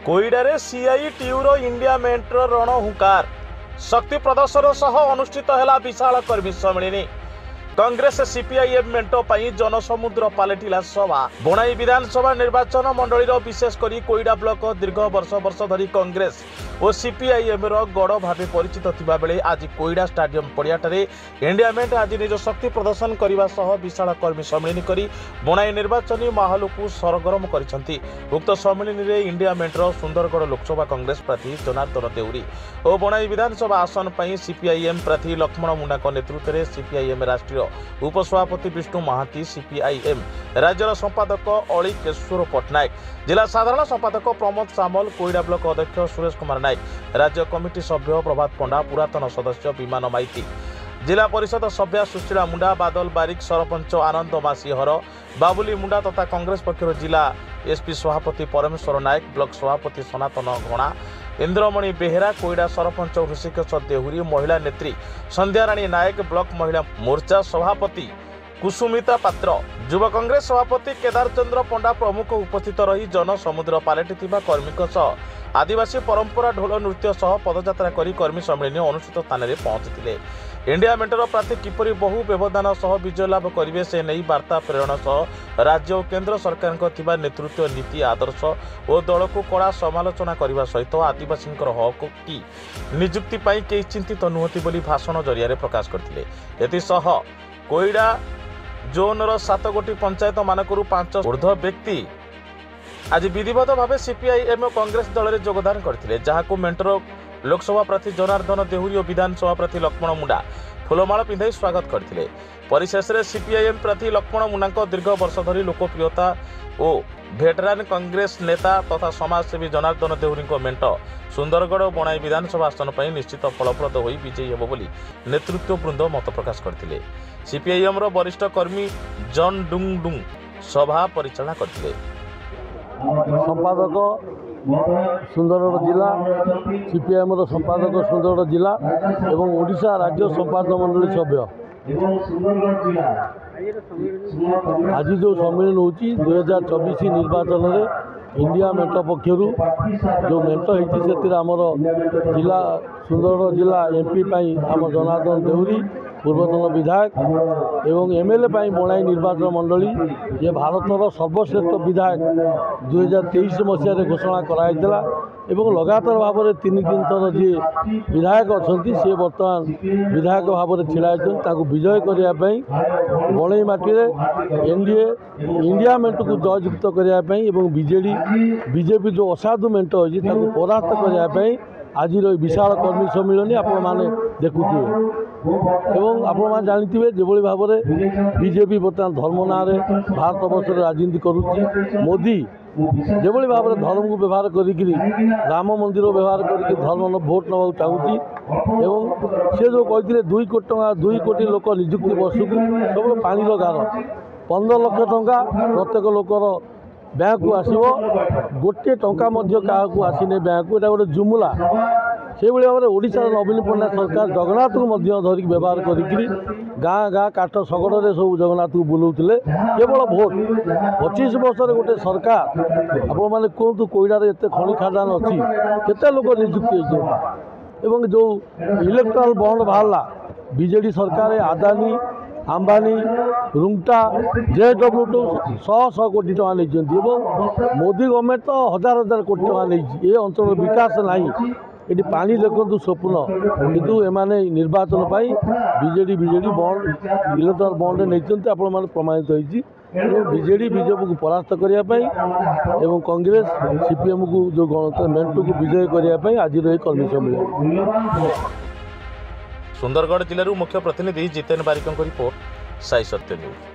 कोईडारे सीआईटीयूर India mentor रण हुंकार शक्ति प्रदर्शन सह अनुष्ठित है विशाल कर्मी सम्मेलन। कांग्रेस सीपीआईएम मेंट पर जनसमुद्र पलटिला सभा। बोणाई विधानसभा निर्वाचन मंडली विशेषकर कोईडा ब्लॉक दीर्घ वर्ष वर्ष धरी कांग्रेस और सीपीआईएम गड़ भाव परिचित थिबा बेले आज कोईडा स्टाडियम पड़ियाटे इंडिया मेंट आज निज शक्ति प्रदर्शन करने सह विशाल कर्मी सम्मेलन करी बोणाई निर्वाचन माहौल को सरगरम करिसेंती। उक्त सम्मेलन में इंडिया मेंटर सुंदरगढ़ लोकसभा कांग्रेस प्रार्थी जनार्दन देउरी और बोणाई विधानसभा आसन पर सीपीआईएम प्रार्थी लक्ष्मण मुंडा नेतृत्व में सीपीआईएम राष्ट्रीय उपसभापति विष्णु महांती, सीपीआईएम राज्यर संपादक अलीकेश्वर पट्टनायक, जिला साधारण संपादक प्रमोद सामल, कोईडा ब्लॉक अध्यक्ष सुरेश कुमार नायक, राज्य कमिटी सभ्य प्रभात पंडा, पुरातन सदस्य विमान माइती, जिला परिषद सभ्य सुशीला मुंडा, बादल बारिक, सरपंच आनंद मासीहर, बाबुली मुंडा तथा कांग्रेस पक्षर जिला एसपी सभापति परमेश्वर नायक, ब्लॉक सभापति सनातन गणा, इंद्रमणि बेहेरा, कोईडा सरपंच ऋषिकेश देहुरी, महिला नेत्री संध्याराणी नायक, ब्लॉक महिला मोर्चा सभापति कुसुमिता पात्र, युवा कांग्रेस सभापति केदार चंद्र पंडा प्रमुख उपस्थित रही जनसमुद्र पलटिथिबा कर्मी सह आदिवासी परंपरा ढोल नृत्य सह पदयात्रा करी कर्मी सम्मेलन अनुष्ठित स्थान में पहुंची। इंडिया मेंटर प्रार्थी किपरि बहु व्यवधान सह विजय लाभ करेंगे से नहीं वार्ता प्रेरण सह राज्य और केंद्र सरकार नेतृत्व नीति आदर्श और दल को कड़ा समालोचना करने सहित आदिवासी हक की निजुक्ति कई चिंतित नुहति बोली भाषण जरिया प्रकाश करते। एसह कोईडा जोनर 7 गोटी पंचायत मानकरू 5 ऊर्ध्व व्यक्ति आज विधिवत भाव सीपीआईएम कांग्रेस दल में योगदान करते, जहां मेंटर लोकसभा प्रार्थी जनार्दन देहुरी और विधानसभा प्रार्थी लक्ष्मण मुंडा फुलमाल पिंधाई स्वागत करते। परिशेष में सीपीआईएम प्रार्थी लक्ष्मण मुंडा दीर्घ वर्ष धरी लोकप्रियता और भेटरान कांग्रेस नेता तथा समाजसेवी जनार्दन देहुरी मेंट सुंदरगढ़ और बोणाई विधानसभा आसन पर निश्चित फलप्रद हो विजयी हेब बोली नेतृत्व वृंद मत प्रकाश करते। सीपीआईएम वरिष्ठ कर्मी जन डुंगडुंग सभा परिचालना करते। संपादक सुंदरगढ़ जिला सीपीआईएम संपादक सुंदरगढ़ जिला एवं ओडिशा राज्य संपादक मंडली सभ्य आज जो सम्मेलन हो 2024 निर्वाचन में इंडिया मेंट पक्षर जो मेंट होती आमर जिला सुंदरगढ़ जिला एमपी आम जनार्दन देहुरी पूर्वतन विधायक एवं एमएलए बोणाई निर्वाचन मंडली ये भारतर सर्वश्रेष्ठ विधायक 2023 मसीह घोषणा कराइला एवं लगातार भाव में 3 थर जी विधायक अच्छा सी बर्तमान विधायक भाव में छिड़ा विजय करने बोणाई माटी एनडीए इंडिया मेंट को जययुक्त करने बीजेपी जो असाधु मेंट होती परास्त करने आज विशाल कर्मी सम्मेलन आपण मैंने देखुए एवं आपण मैंने जानते जो भाव में बीजेपी बर्तमान धर्म ना भारत वर्ष राजनीति करुच्ची। मोदी जो भाव में धर्म को व्यवहार करी राम मंदिर व्यवहार करके धर्म भोट नवा चाहूँगी एवं से जो कहते 2 कोटी टका 2 कोटी लोक निजुक्ति वर्ष को सब पानी गार 15 लाख टंका प्रत्येक लोकर बैंक को आसो गोटे टंका क्या आसने बैंक को गोटे जुमुला से भाव में ओडिशा नवीन पट्टनायक सरकार जगन्नाथ को धरिक व्यवहार करी गाँ गाँ काठ शगड़े सब जगन्नाथ को बुलाऊले केवल भोट 25 वर्ष गोटे सरकार आपण मैंने कहतु कोईडार एत खनि खादान अच्छी केते लोक निजुक्ति एवं जो इलेक्ट्राल बॉन्ड बाहरला बीजेडी सरकार आदानी अंबानी रुंगटा JW 100 कोटी टका नहीं मोदी गवर्नमेंट तो 1000 कोटी टका नहीं। ये अंचल विकास नहीं ये पानी देखु स्वप्न किंतु एमाने निर्वाचन पाई बीजेडी बॉन्ड इलेक्ट्राल बॉन्ड नहीं आपण प्रमाणित होती बीजेडी बीजेपी को परास्त करने एवं कांग्रेस सीपीएम को जो गणतंत्र मेंट को विजय करने आज कर्मी सम्मेलन। सुंदरगढ़ जिलूर मुख्य प्रतिनिधि जितेन बारिक रिपोर्ट साई सत्य न्यूज।